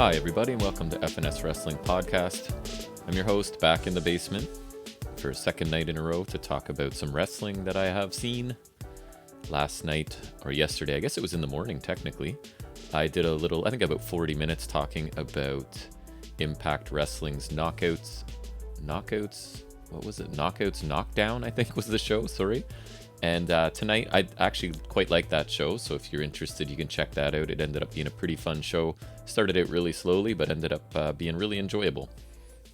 Hi, everybody, and welcome to FNS Wrestling Podcast. I'm your host, back in the basement for a second night in a row to talk about some wrestling that I have seen. Last night, or yesterday, I guess it was in the morning, technically, I did a little, I think about 40 minutes talking about Impact Wrestling's Knockouts, Knockdown, I think was the show, sorry. And tonight, I actually quite like that show, so if you're interested, you can check that out. It ended up being a pretty fun show. Started out really slowly, but ended up being really enjoyable.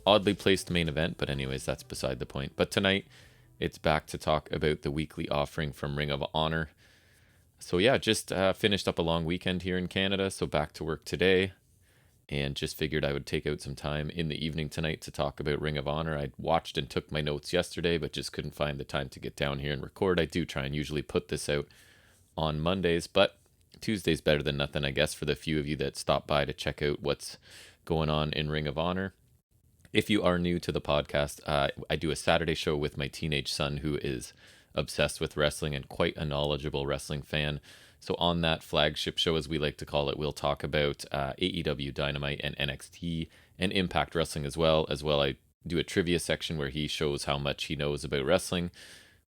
Oddly placed main event, but anyways, that's beside the point. But tonight, it's back to talk about the weekly offering from Ring of Honor. So yeah, just finished up a long weekend here in Canada, so back to work today. And just figured I would take out some time in the evening tonight to talk about Ring of Honor. I watched and took my notes yesterday, but just couldn't find the time to get down here and record. I do try and usually put this out on Mondays, but Tuesday's better than nothing, I guess, for the few of you that stop by to check out what's going on in Ring of Honor. If you are new to the podcast, I do a Saturday show with my teenage son who is obsessed with wrestling and quite a knowledgeable wrestling fan. So on that flagship show, as we like to call it, we'll talk about AEW Dynamite and NXT and Impact Wrestling as well. I do a trivia section where he shows how much he knows about wrestling,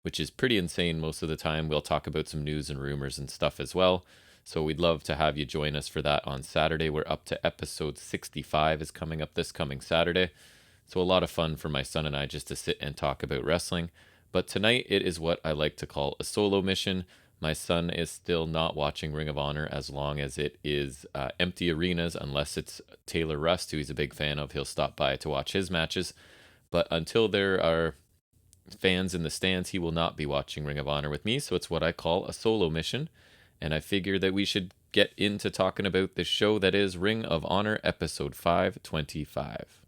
which is pretty insane most of the time. We'll talk about some news and rumors and stuff as well. So we'd love to have you join us for that on Saturday. We're up to episode 65 is coming up this coming Saturday. So a lot of fun for my son and I just to sit and talk about wrestling. But tonight it is what I like to call a solo mission. My son is still not watching Ring of Honor as long as it is empty arenas, unless it's Taylor Rust, who he's a big fan of. He'll stop by to watch his matches. But until there are fans in the stands, he will not be watching Ring of Honor with me. So it's what I call a solo mission. And I figure that we should get into talking about the show that is Ring of Honor episode 525.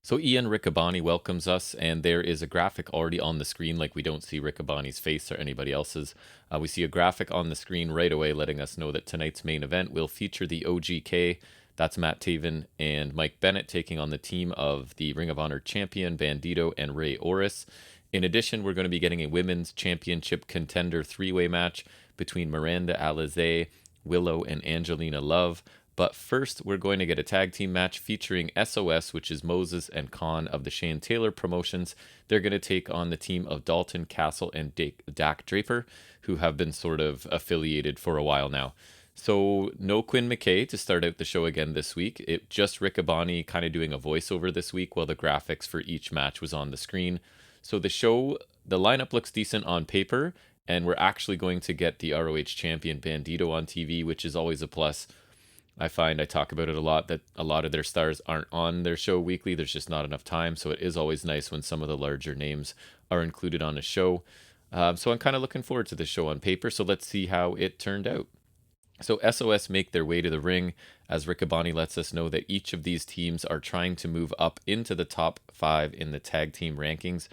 So Ian Riccaboni welcomes us, and there is a graphic already on the screen, like we don't see Riccaboni's face or anybody else's. We see a graphic on the screen right away letting us know that tonight's main event will feature the OGK. That's Matt Taven and Mike Bennett taking on the team of the Ring of Honor champion, Bandido and Rey Horus. In addition, we're going to be getting a women's championship contender three-way match between Miranda Alize, Willow, and Angelina Love. But first, we're going to get a tag team match featuring S.O.S, which is Moses and Khan of the Shane Taylor promotions. They're going to take on the team of Dalton Castle and Dak Draper, who have been sort of affiliated for a while now. So no Quinn McKay to start out the show again this week. It just Riccaboni kind of doing a voiceover this week while the graphics for each match was on the screen. So the lineup looks decent on paper, and we're actually going to get the ROH champion Bandido on TV, which is always a plus. I find I talk about it a lot, that a lot of their stars aren't on their show weekly. There's just not enough time. So it is always nice when some of the larger names are included on a show. So I'm kind of looking forward to the show on paper. So let's see how it turned out. So S.O.S make their way to the ring, as Riccaboni lets us know that each of these teams are trying to move up into the top 5 in the tag team rankings.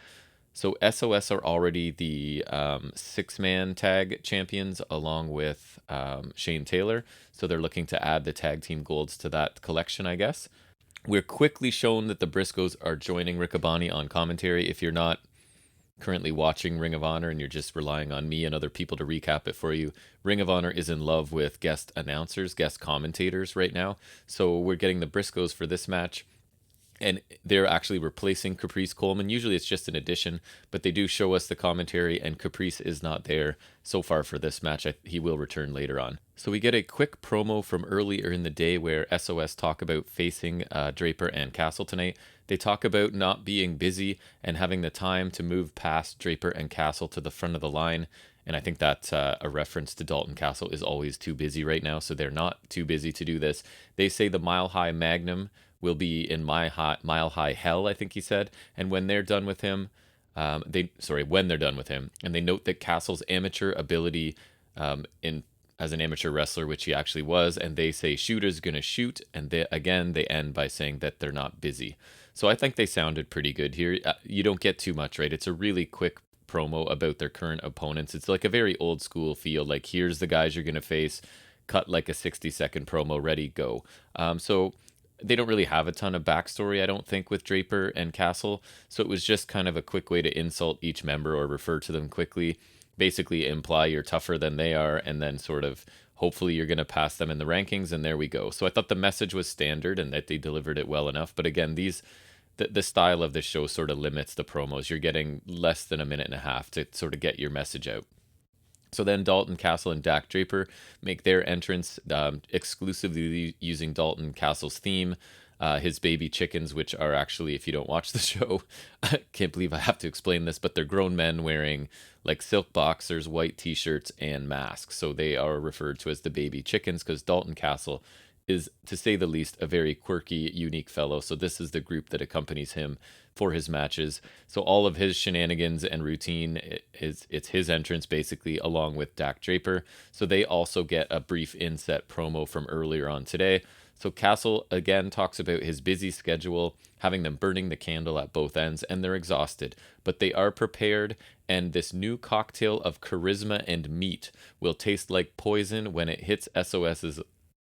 So S.O.S are already the 6-man tag champions along with Shane Taylor. So they're looking to add the tag team golds to that collection, I guess. We're quickly shown that the Briscoes are joining Riccaboni on commentary. If you're not currently watching Ring of Honor and you're just relying on me and other people to recap it for you, Ring of Honor is in love with guest announcers, guest commentators right now. So we're getting the Briscoes for this match. And they're actually replacing Caprice Coleman. Usually it's just an addition, but they do show us the commentary, and Caprice is not there so far for this match. He will return later on. So we get a quick promo from earlier in the day where S.O.S talk about facing Draper and Castle tonight. They talk about not being busy and having the time to move past Draper and Castle to the front of the line. And I think that a reference to Dalton Castle is always too busy right now, so they're not too busy to do this. They say the Mile High Magnum will be in Mile High Hell, I think he said. And when they're done with him, and they note that Castle's amateur ability as an amateur wrestler, which he actually was, and they say shooter's gonna shoot, and they end by saying that they're not busy. So I think they sounded pretty good here. You don't get too much, right? It's a really quick promo about their current opponents. It's like a very old school feel, like here's the guys you're gonna face, cut like a 60-second promo, ready, go. So they don't really have a ton of backstory, I don't think, with Draper and Castle. So it was just kind of a quick way to insult each member or refer to them quickly, basically imply you're tougher than they are, and then sort of hopefully you're going to pass them in the rankings, and there we go. So I thought the message was standard and that they delivered it well enough. But again, the style of this show sort of limits the promos. You're getting less than a minute and a half to sort of get your message out. So then Dalton Castle and Dak Draper make their entrance, exclusively using Dalton Castle's theme, his baby chickens, which are actually, if you don't watch the show, I can't believe I have to explain this, but they're grown men wearing like silk boxers, white t-shirts, and masks. So they are referred to as the baby chickens because Dalton Castle is, to say the least, a very quirky, unique fellow. So this is the group that accompanies him for his matches. So all of his shenanigans and routine it's his entrance basically, along with Dak Draper. So they also get a brief inset promo from earlier on today. So Castle again talks about his busy schedule, having them burning the candle at both ends, and they're exhausted, but they are prepared, and this new cocktail of charisma and meat will taste like poison when it hits SOS's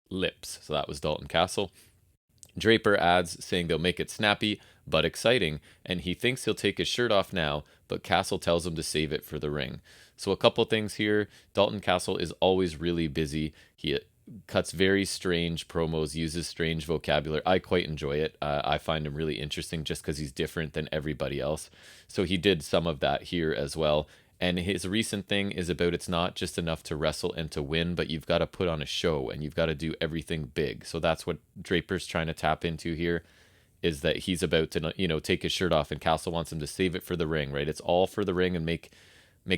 lips. So that was Dalton Castle. Draper adds, saying they'll make it snappy but exciting, and he thinks he'll take his shirt off now, but Castle tells him to save it for the ring. So a couple things here. Dalton Castle is always really busy. He cuts very strange promos, uses strange vocabulary. I quite enjoy it. I find him really interesting just because he's different than everybody else. So he did some of that here as well. And his recent thing is about it's not just enough to wrestle and to win, but you've got to put on a show and you've got to do everything big. So that's what Draper's trying to tap into here, is that he's about to, take his shirt off, and Castle wants him to save it for the ring, right? It's all for the ring and make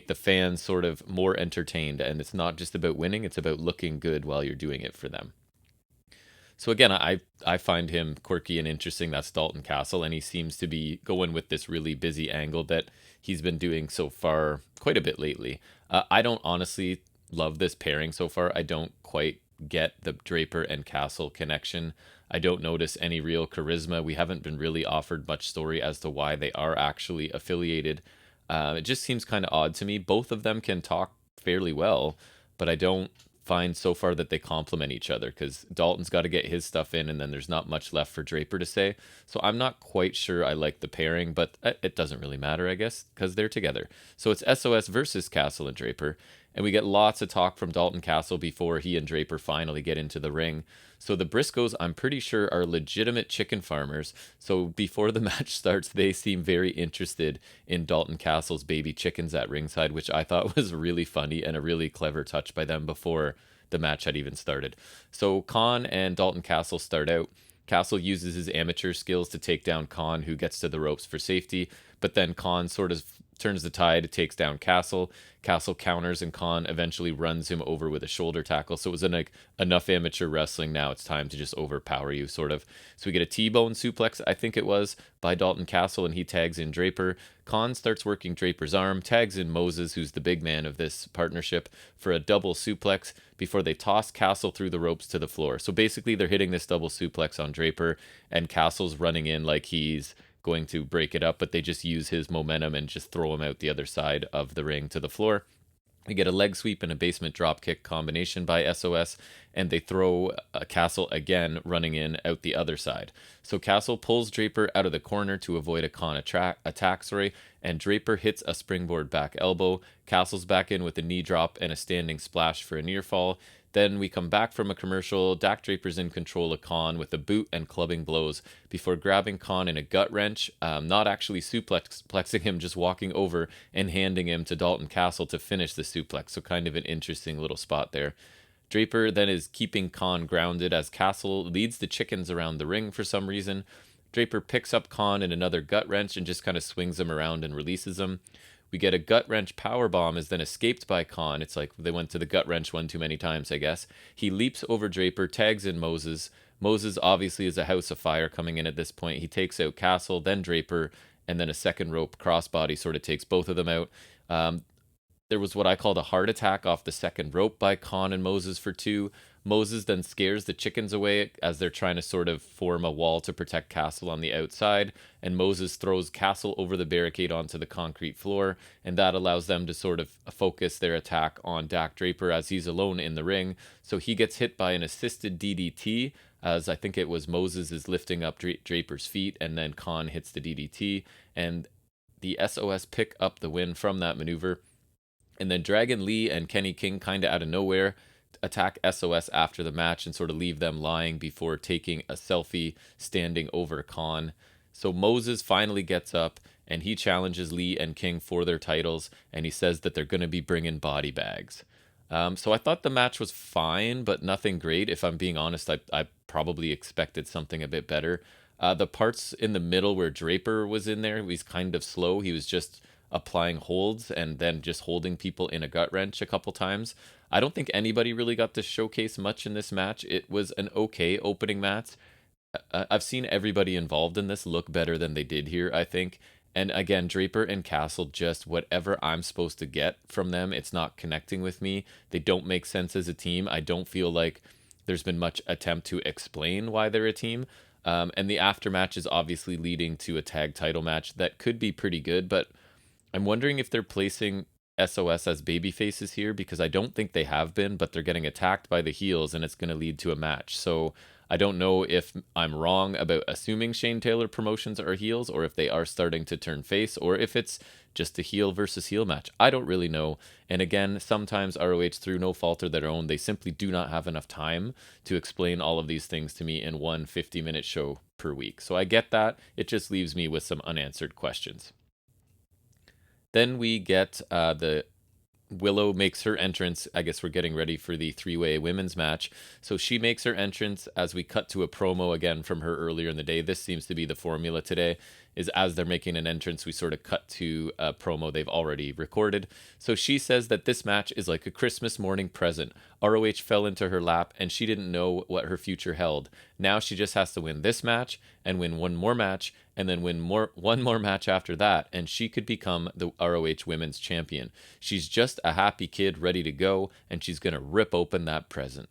the fans sort of more entertained. And it's not just about winning, it's about looking good while you're doing it for them. So again, I find him quirky and interesting. That's Dalton Castle, and he seems to be going with this really busy angle that he's been doing so far quite a bit lately. I don't honestly love this pairing so far. I don't quite get the Draper and Castle connection. I don't notice any real charisma. We haven't been really offered much story as to why they are actually affiliated. It just seems kind of odd to me. Both of them can talk fairly well, but I don't find so far that they complement each other, because Dalton's got to get his stuff in, and then there's not much left for Draper to say. So I'm not quite sure I like the pairing, but it doesn't really matter, I guess, because they're together. So it's S.O.S versus Castle and Draper, and we get lots of talk from Dalton Castle before he and Draper finally get into the ring. So the Briscoes, I'm pretty sure, are legitimate chicken farmers. So before the match starts, they seem very interested in Dalton Castle's baby chickens at ringside, which I thought was really funny and a really clever touch by them before the match had even started. So Khan and Dalton Castle start out. Castle uses his amateur skills to take down Khan, who gets to the ropes for safety, but then Khan sort of turns the tide, takes down Castle. Castle counters, and Khan eventually runs him over with a shoulder tackle. So it was enough amateur wrestling. Now it's time to just overpower you, sort of. So we get a T-bone suplex, I think it was, by Dalton Castle, and he tags in Draper. Khan starts working Draper's arm, tags in Moses, who's the big man of this partnership, for a double suplex before they toss Castle through the ropes to the floor. So basically they're hitting this double suplex on Draper, and Castle's running in like he's going to break it up, but they just use his momentum and just throw him out the other side of the ring to the floor. We get a leg sweep and a basement drop kick combination by S.O.S, and they throw Castle again, running in out the other side. So Castle pulls Draper out of the corner to avoid a Khan attack, and Draper hits a springboard back elbow. Castle's back in with a knee drop and a standing splash for a near fall. Then we come back from a commercial. Dak Draper's in control of Khan with a boot and clubbing blows before grabbing Khan in a gut wrench, not actually suplexing him, just walking over and handing him to Dalton Castle to finish the suplex. So kind of an interesting little spot there. Draper then is keeping Khan grounded as Castle leads the chickens around the ring for some reason. Draper picks up Khan in another gut wrench and just kind of swings him around and releases him. We get a gut wrench powerbomb, is then escaped by Khan. It's like they went to the gut wrench one too many times, I guess. He leaps over Draper, tags in Moses. Moses obviously is a house of fire coming in at this point. He takes out Castle, then Draper, and then a second rope crossbody sort of takes both of them out. There was what I called a heart attack off the second rope by Khan and Moses for 2. Moses then scares the chickens away as they're trying to sort of form a wall to protect Castle on the outside, and Moses throws Castle over the barricade onto the concrete floor, and that allows them to sort of focus their attack on Dak Draper as he's alone in the ring. So he gets hit by an assisted DDT as I think it was Moses is lifting up Draper's feet, and then Khan hits the DDT, and the S.O.S pick up the win from that maneuver. And then Dragon Lee and Kenny King kind of out of nowhere attack S.O.S after the match and sort of leave them lying before taking a selfie standing over Khan. So Moses finally gets up and he challenges Lee and King for their titles, and he says that they're going to be bringing body bags. So I thought the match was fine, but nothing great. If I'm being honest, I probably expected something a bit better. The parts in the middle where Draper was in there, he was kind of slow. He was just applying holds and then just holding people in a gut wrench a couple times. I don't think anybody really got to showcase much in this match. It was an okay opening match. I've seen everybody involved in this look better than they did here, I think. And again, Draper and Castle, just whatever I'm supposed to get from them, it's not connecting with me. They don't make sense as a team. I don't feel like there's been much attempt to explain why they're a team. And the aftermatch is obviously leading to a tag title match that could be pretty good, but I'm wondering if they're placing S.O.S as baby faces here, because I don't think they have been, but they're getting attacked by the heels and it's going to lead to a match. So I don't know if I'm wrong about assuming Shane Taylor promotions are heels, or if they are starting to turn face, or if it's just a heel versus heel match. I don't really know. And again, sometimes ROH, through no fault of their own, they simply do not have enough time to explain all of these things to me in one 50-minute show per week. So I get that. It just leaves me with some unanswered questions. Then we get the Willow makes her entrance. I guess we're getting ready for the three-way women's match. So she makes her entrance as we cut to a promo again from her earlier in the day. This seems to be the formula today, is as they're making an entrance, we sort of cut to a promo they've already recorded. So she says that this match is like a Christmas morning present. ROH fell into her lap and she didn't know what her future held. Now she just has to win this match and win one more match and then win one more match after that, and she could become the ROH Women's Champion. She's just a happy kid ready to go, and she's going to rip open that present.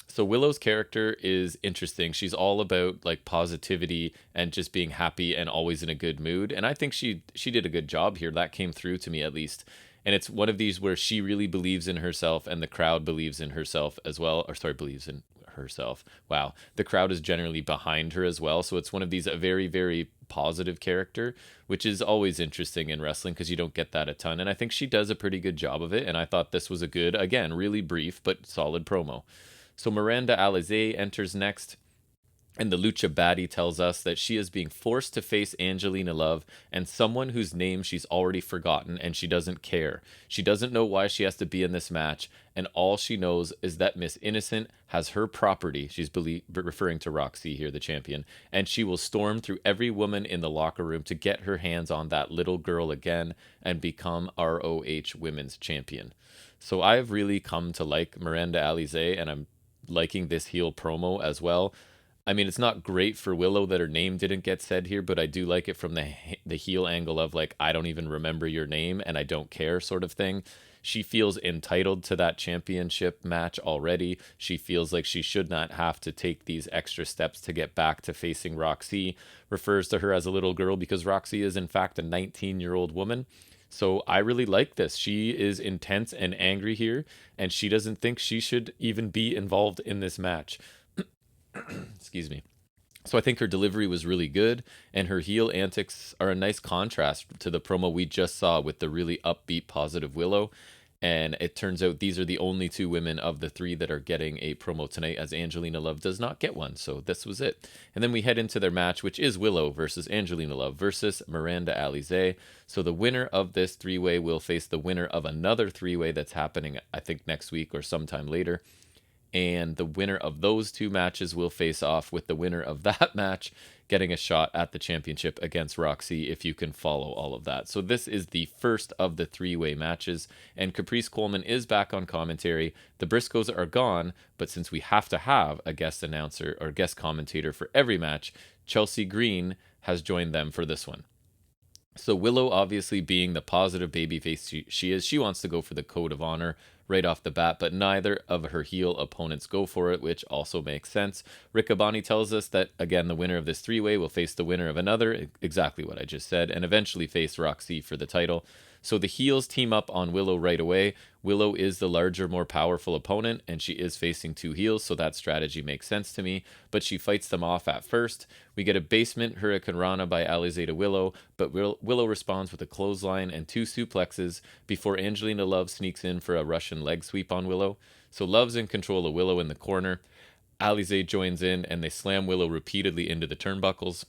So Willow's character is interesting. She's all about like positivity and just being happy and always in a good mood. And I think she did a good job here. That came through to me at least. And it's one of these where she really believes in herself and the crowd believes in herself as well. Or sorry, believes in herself. Wow. The crowd is generally behind her as well. So it's one of these, a very, very positive character, which is always interesting in wrestling because you don't get that a ton. And I think she does a pretty good job of it. And I thought this was a good, again, really brief, but solid promo. So Miranda Alize enters next, and the Lucha Baddie tells us that she is being forced to face Angelina Love and someone whose name she's already forgotten, and she doesn't care. She doesn't know why she has to be in this match, and all she knows is that Miss Innocent has her property. She's referring to Roxy here, the champion, and she will storm through every woman in the locker room to get her hands on that little girl again and become ROH Women's Champion. So I've really come to like Miranda Alize, and I'm liking this heel promo as well. I mean, it's not great for Willow that her name didn't get said here, but I do like it from the heel angle of like, I don't even remember your name and I don't care sort of thing. She feels entitled to that championship match already. She feels like she should not have to take these extra steps to get back to facing Roxy. Refers to her as a little girl because Roxy is in fact a 19-year-old woman. So I really like this. She is intense and angry here, and she doesn't think she should even be involved in this match. Excuse me. So I think her delivery was really good, and her heel antics are a nice contrast to the promo we just saw with the really upbeat, positive Willow. And it turns out these are the only two women of the three that are getting a promo tonight, as Angelina Love does not get one. So this was it. And then we head into their match, which is Willow versus Angelina Love versus Miranda Alize. So the winner of this three-way will face the winner of another three-way that's happening, I think, next week or sometime later. And the winner of those two matches will face off with the winner of that match getting a shot at the championship against Roxy, if you can follow all of that. So this is the first of the three-way matches, and Caprice Coleman is back on commentary. The Briscoes are gone, but since we have to have a guest announcer or guest commentator for every match, Chelsea Green has joined them for this one. So Willow, obviously being the positive babyface she is, she wants to go for the code of honor. right off the bat, but neither of her heel opponents go for it, which also makes sense. Riccaboni tells us that, again, the winner of this three-way will face the winner of another, exactly what I just said, and eventually face Roxy for the title. So the heels team up on Willow right away. Willow is the larger, more powerful opponent, and she is facing two heels, so that strategy makes sense to me. But she fights them off at first. We get a basement Hurricane Rana by Alize to Willow, but Willow responds with a clothesline and two suplexes before Angelina Love sneaks in for a Russian leg sweep on Willow. So Love's in control of Willow in the corner. Alize joins in, and they slam Willow repeatedly into the turnbuckles.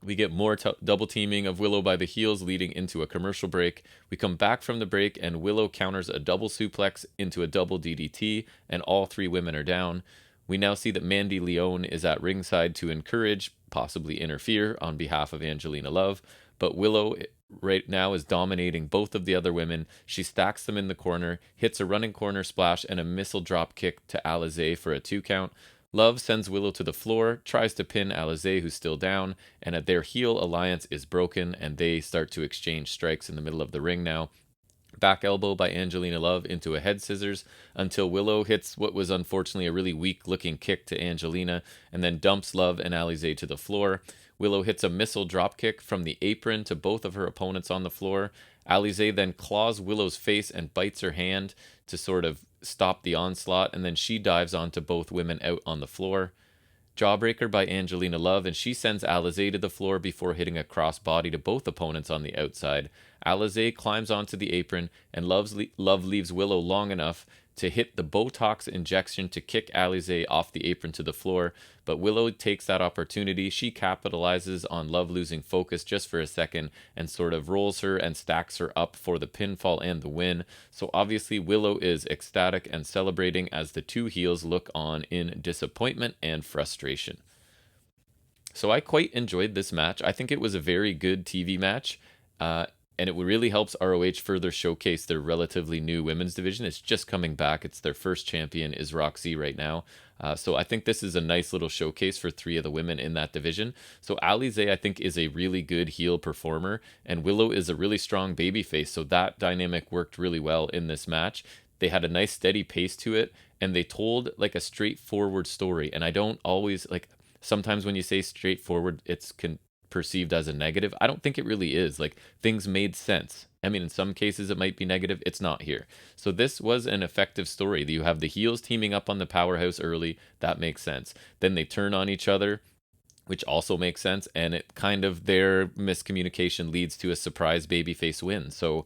We get more double teaming of Willow by the heels leading into a commercial break. We come back from the break and Willow counters a double suplex into a double DDT, and all three women are down. We now see that Mandy Leone is at ringside to encourage, possibly interfere, on behalf of Angelina Love. But Willow right now is dominating both of the other women. She stacks them in the corner, hits a running corner splash and a missile drop kick to Alize for a 2 count. Love sends Willow to the floor, tries to pin Alize, who's still down, and their heel alliance is broken, and they start to exchange strikes in the middle of the ring now. Back elbow by Angelina Love into a head scissors until Willow hits what was unfortunately a really weak-looking kick to Angelina, and then dumps Love and Alize to the floor. Willow hits a missile dropkick from the apron to both of her opponents on the floor. Alize then claws Willow's face and bites her hand to sort of stop the onslaught, and then she dives onto both women out on the floor. Jawbreaker by Angelina Love, and she sends Alize to the floor before hitting a crossbody to both opponents on the outside. Alize climbs onto the apron, and Love leaves Willow long enough to hit the Botox injection to kick Alize off the apron to the floor, but Willow takes that opportunity. She capitalizes on Love losing focus just for a second and sort of rolls her and stacks her up for the pinfall and the win. So obviously Willow is ecstatic and celebrating as the two heels look on in disappointment and frustration. So I quite enjoyed this match. I think it was a very good TV match. And it really helps ROH further showcase their relatively new women's division. It's just coming back. It's their first champion is Roxy right now. So I think this is a nice little showcase for three of the women in that division. So Alize, I think, is a really good heel performer, and Willow is a really strong babyface. So that dynamic worked really well in this match. They had a nice steady pace to it, and they told like a straightforward story. And I don't always like, sometimes when you say straightforward, it's perceived as a negative. I don't think it really is. Like, things made sense. I mean, in some cases it might be negative. It's not here. So this was an effective story. You have the heels teaming up on the powerhouse early. That makes sense. Then they turn on each other, which also makes sense. And it kind of, their miscommunication leads to a surprise babyface win. So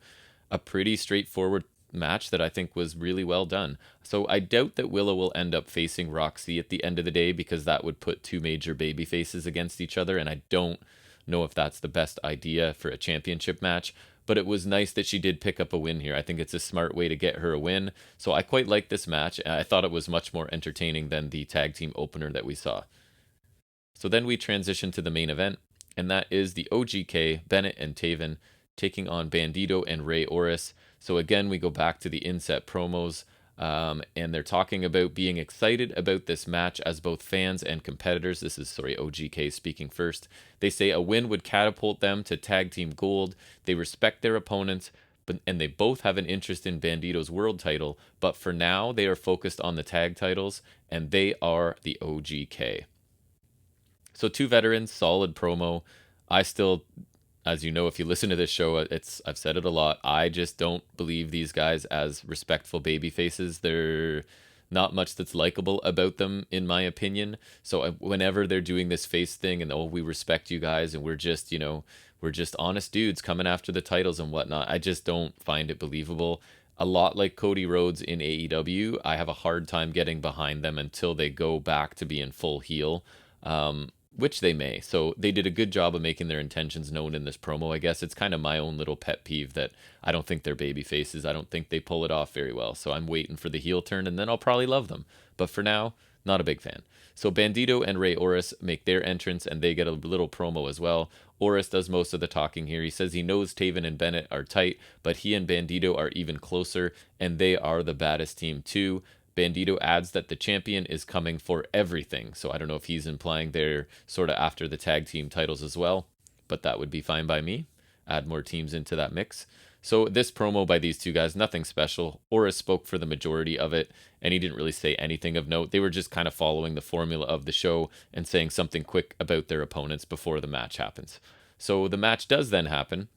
a pretty straightforward match that I think was really well done. So I doubt that Willow will end up facing Roxy at the end of the day, because that would put two major baby faces against each other, and I don't know if that's the best idea for a championship match. But it was nice that she did pick up a win here. I think it's a smart way to get her a win. So I quite like this match. I thought it was much more entertaining than the tag team opener that we saw. So then we transition to the main event, and that is the OGK, Bennett and Taven, taking on Bandido and Rey Horus. So again, we go back to the inset promos, and they're talking about being excited about this match as both fans and competitors. This is, OGK speaking first. They say a win would catapult them to tag team gold. They respect their opponents, and they both have an interest in Bandido's world title, but for now they are focused on the tag titles, and they are the OGK. So two veterans, solid promo. I still, as you know, if you listen to this show, I've said it a lot. I just don't believe these guys as respectful baby faces. They're not much that's likable about them, in my opinion. So whenever they're doing this face thing and, oh, we respect you guys and we're just, we're just honest dudes coming after the titles and whatnot, I just don't find it believable. A lot like Cody Rhodes in AEW, I have a hard time getting behind them until they go back to being full heel. Which they may. So they did a good job of making their intentions known in this promo. I guess it's kind of my own little pet peeve that I don't think they're baby faces. I don't think they pull it off very well. So I'm waiting for the heel turn, and then I'll probably love them. But for now, not a big fan. So Bandido and Rey Horus make their entrance, and they get a little promo as well. Horus does most of the talking here. He says he knows Taven and Bennett are tight, but he and Bandido are even closer, and they are the baddest team too. Bandido adds that the champion is coming for everything. So I don't know if he's implying they're sort of after the tag team titles as well, but that would be fine by me. Add more teams into that mix. So this promo by these two guys, nothing special. Horus spoke for the majority of it, and he didn't really say anything of note. They were just kind of following the formula of the show and saying something quick about their opponents before the match happens. So the match does then happen,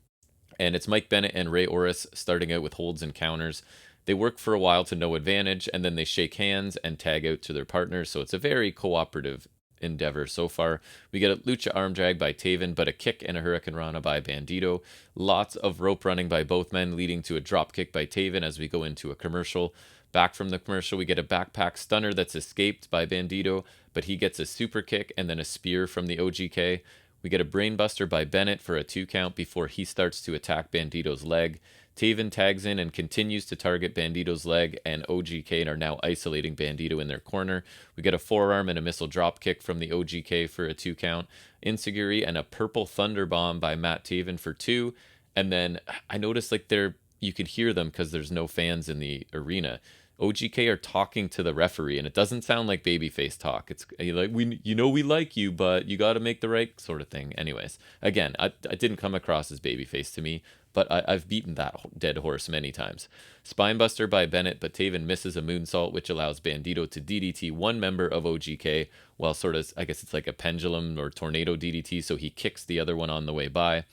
and it's Mike Bennett and Rey Horus starting out with holds and counters. They work for a while to no advantage, and then they shake hands and tag out to their partners. So it's a very cooperative endeavor so far. We get a lucha arm drag by Taven, but a kick and a Hurricane Rana by Bandido. Lots of rope running by both men, leading to a drop kick by Taven as we go into a commercial. Back from the commercial, we get a backpack stunner that's escaped by Bandido, but he gets a super kick and then a spear from the OGK. We get a brainbuster by Bennett for a 2 count before he starts to attack Bandido's leg. Taven tags in and continues to target Bandido's leg, and OGK are now isolating Bandido in their corner. We get a forearm and a missile drop kick from the OGK for a 2 count. Insecurity and a purple thunder bomb by Matt Taven for 2. And then I noticed like you could hear them because there's no fans in the arena. OGK are talking to the referee, and it doesn't sound like babyface talk. It's like, we like you, but you got to make the right sort of thing. Anyways, again, I didn't come across as babyface to me, but I've beaten that dead horse many times. Spinebuster by Bennett, but Taven misses a moonsault, which allows Bandido to DDT one member of OGK, while sort of, I guess it's like a pendulum or tornado DDT, so he kicks the other one on the way by.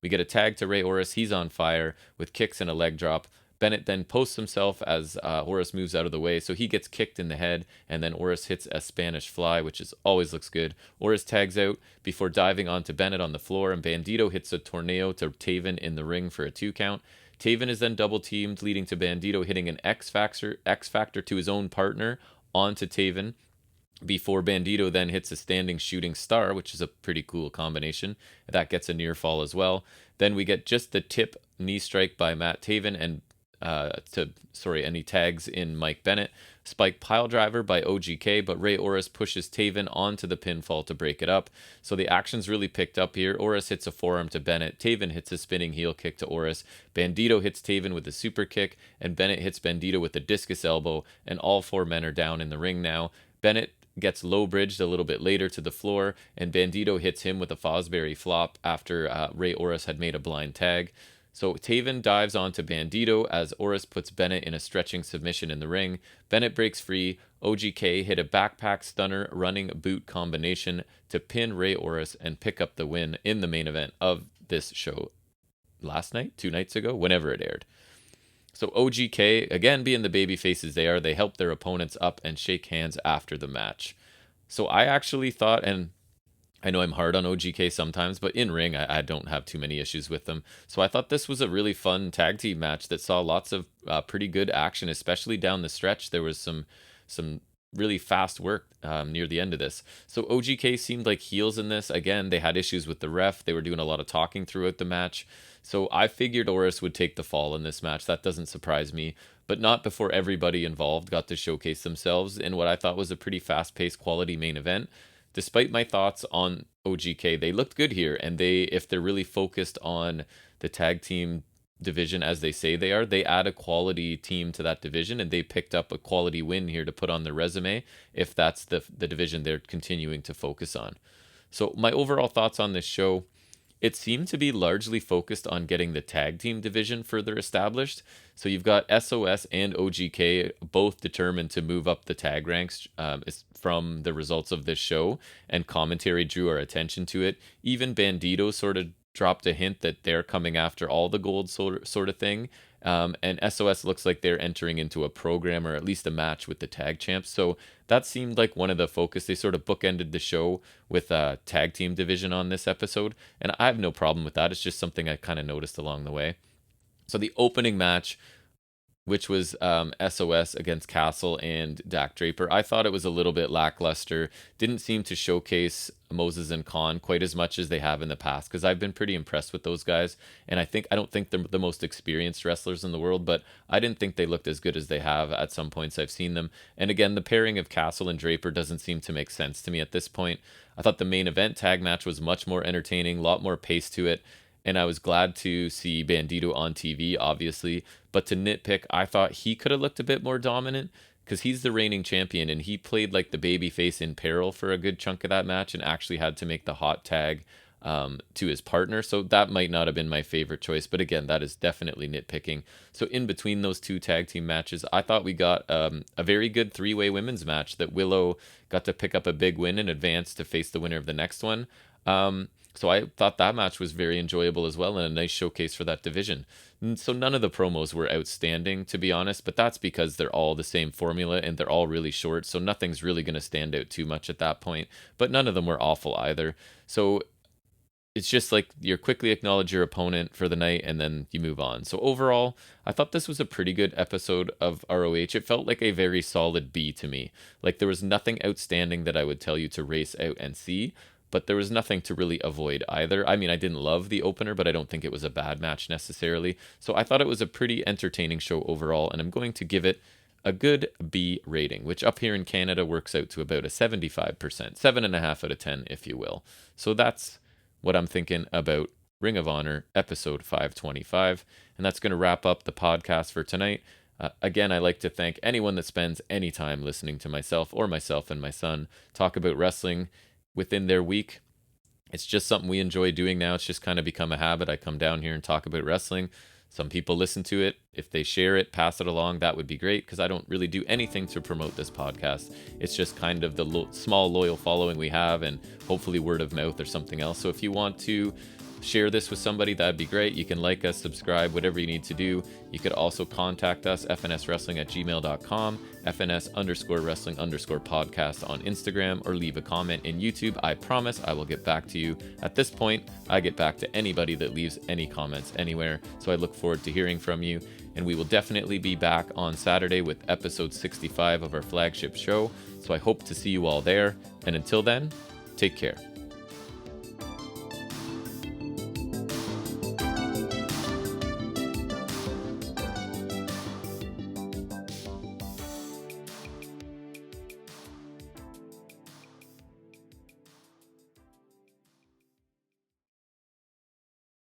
We get a tag to Rey Horus. He's on fire with kicks and a leg drop. Bennett then posts himself as Horus moves out of the way, so he gets kicked in the head, and then Horus hits a Spanish fly, which always looks good. Horus tags out before diving onto Bennett on the floor, and Bandido hits a tornado to Taven in the ring for a 2 count. Taven is then double teamed, leading to Bandido hitting an X Factor to his own partner onto Taven, before Bandido then hits a standing shooting star, which is a pretty cool combination. That gets a near fall as well. Then we get just the tip knee strike by Matt Taven, and he tags in Mike Bennett. Spike pile driver by OGK, but Rey Horus pushes Taven onto the pinfall to break it up. So the action's really picked up here. Horus hits a forearm to Bennett. Taven hits a spinning heel kick to Horus. Bandido hits Taven with a super kick, and Bennett hits Bandido with a discus elbow, and all 4 men are down in the ring now. Bennett gets low bridged a little bit later to the floor, and Bandido hits him with a Fosbury flop after Rey Horus had made a blind tag. So Taven dives onto Bandido as Horus puts Bennett in a stretching submission in the ring. Bennett breaks free. OGK hit a backpack stunner running boot combination to pin Rey Horus and pick up the win in the main event of this show last night, 2 nights ago, whenever it aired. So OGK, again being the baby faces they are, they help their opponents up and shake hands after the match. So I actually thought, and I know I'm hard on OGK sometimes, but in ring, I don't have too many issues with them. So I thought this was a really fun tag team match that saw lots of pretty good action, especially down the stretch. There was some really fast work near the end of this. So OGK seemed like heels in this. Again, they had issues with the ref. They were doing a lot of talking throughout the match. So I figured Horus would take the fall in this match. That doesn't surprise me, but not before everybody involved got to showcase themselves in what I thought was a pretty fast-paced quality main event. Despite my thoughts on OGK, they looked good here, and if they're really focused on the tag team division as they say they are, they add a quality team to that division, and they picked up a quality win here to put on their resume if that's the division they're continuing to focus on. So my overall thoughts on this show, it seemed to be largely focused on getting the tag team division further established. So you've got S.O.S and OGK both determined to move up the tag ranks from the results of this show, and commentary drew our attention to it. Even Bandido sort of dropped a hint that they're coming after all the gold sort of thing. And S.O.S looks like they're entering into a program or at least a match with the tag champs. So that seemed like one of the focus. They sort of bookended the show with a tag team division on this episode. And I have no problem with that. It's just something I kind of noticed along the way. So the opening match, which was S.O.S against Castle and Dak Draper, I thought it was a little bit lackluster. Didn't seem to showcase Moses and Khan quite as much as they have in the past, because I've been pretty impressed with those guys. And I don't think they're the most experienced wrestlers in the world, but I didn't think they looked as good as they have at some points I've seen them. And again, the pairing of Castle and Draper doesn't seem to make sense to me at this point. I thought the main event tag match was much more entertaining, a lot more pace to it. And I was glad to see Bandido on TV, obviously. But to nitpick, I thought he could have looked a bit more dominant, because he's the reigning champion, and he played like the babyface in peril for a good chunk of that match and actually had to make the hot tag to his partner. So that might not have been my favorite choice. But again, that is definitely nitpicking. So in between those two tag team matches, I thought we got a very good three-way women's match that Willow got to pick up a big win in advance to face the winner of the next one. So I thought that match was very enjoyable as well and a nice showcase for that division. So none of the promos were outstanding, to be honest, but that's because they're all the same formula and they're all really short, so nothing's really going to stand out too much at that point, but none of them were awful either. So it's just like you quickly acknowledge your opponent for the night and then you move on. So overall, I thought this was a pretty good episode of ROH. It felt like a very solid B to me. Like there was nothing outstanding that I would tell you to race out and see, but there was nothing to really avoid either. I mean, I didn't love the opener, but I don't think it was a bad match necessarily. So I thought it was a pretty entertaining show overall, and I'm going to give it a good B rating, which up here in Canada works out to about a 75%, 7.5 out of 10, if you will. So that's what I'm thinking about Ring of Honor episode 525, and that's going to wrap up the podcast for tonight. Again, I like to thank anyone that spends any time listening to myself and my son talk about wrestling within their week. It's just something we enjoy doing now. It's just kind of become a habit. I come down here and talk about wrestling. Some people listen to it. If they share it, pass it along, that would be great, because I don't really do anything to promote this podcast. It's just kind of the small loyal following we have, and hopefully word of mouth or something else. So if you want to share this with somebody, that'd be great. You can like us, subscribe, whatever you need to do. You could also contact us, fnswrestling@gmail.com, fns_wrestling_podcast on Instagram, or leave a comment in YouTube. I promise I will get back to you. At this point, I get back to anybody that leaves any comments anywhere, so I look forward to hearing from you. And we will definitely be back on Saturday with episode 65 of our flagship show, so I hope to see you all there. And until then, take care.